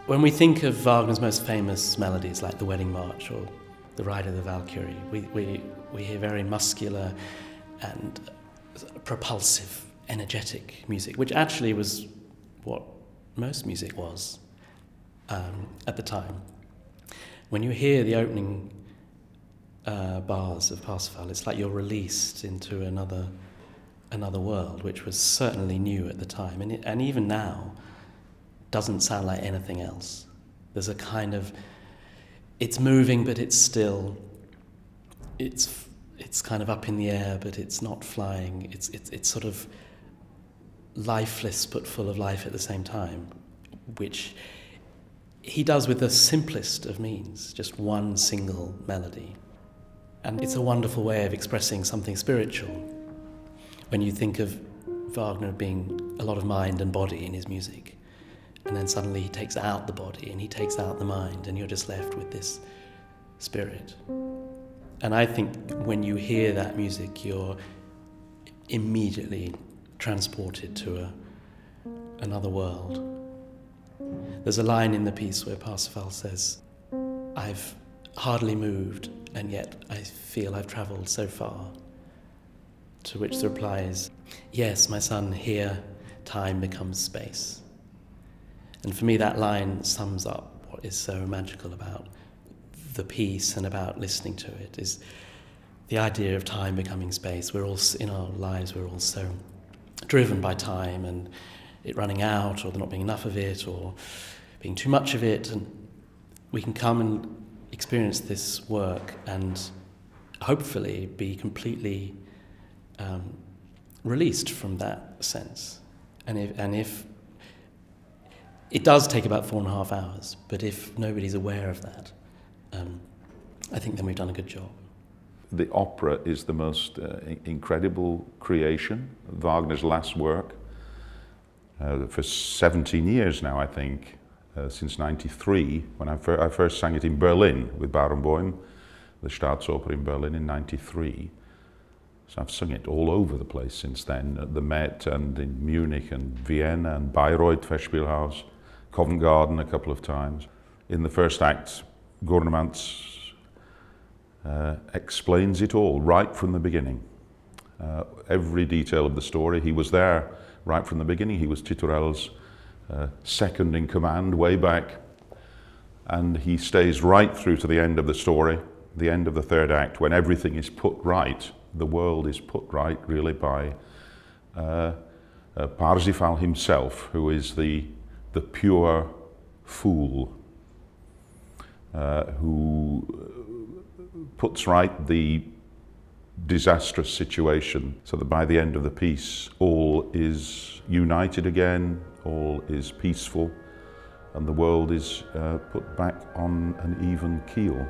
When we think of Wagner's most famous melodies like the Wedding March or the Ride of the Valkyrie, we hear very muscular and propulsive, energetic music, which actually was what most music was at the time. When you hear the opening bars of Parsifal, it's like you're released into another world, which was certainly new at the time, and even now doesn't sound like anything else. There's a kind of, it's moving, but it's still, it's kind of up in the air, but it's not flying. It's sort of lifeless, but full of life at the same time, which he does with the simplest of means, just one single melody. And it's a wonderful way of expressing something spiritual. When you think of Wagner being a lot of mind and body in his music, and then suddenly he takes out the body and he takes out the mind, and you're just left with this spirit. And I think when you hear that music, you're immediately transported to another world. There's a line in the piece where Parsifal says, "I've hardly moved, and yet I feel I've travelled so far." To which the reply is, "Yes, my son, here time becomes space." And for me that line sums up what is so magical about the piece and about listening to it, is the idea of time becoming space. We're all, in our lives, we're all so driven by time and it running out, or there not being enough of it, or being too much of it, and we can come and experience this work and hopefully be completely released from that sense. And if it does take about 4.5 hours, but if nobody's aware of that, I think then we've done a good job. The opera is the most incredible creation, Wagner's last work, for 17 years now, I think, since '93, when I first sang it in Berlin with Baden-Baden, the Staatsoper in Berlin in '93. So I've sung it all over the place since then, at the Met and in Munich and Vienna and Bayreuth Festspielhaus, Covent Garden a couple of times. In the first act, Gurnemanz explains it all right from the beginning. Every detail of the story, he was there right from the beginning. He was Titurel's second in command way back, and he stays right through to the end of the story, the end of the third act, when everything is put right. The world is put right really by Parsifal himself, who is the pure fool, who puts right the disastrous situation, so that by the end of the piece all is united again, all is peaceful, and the world is put back on an even keel.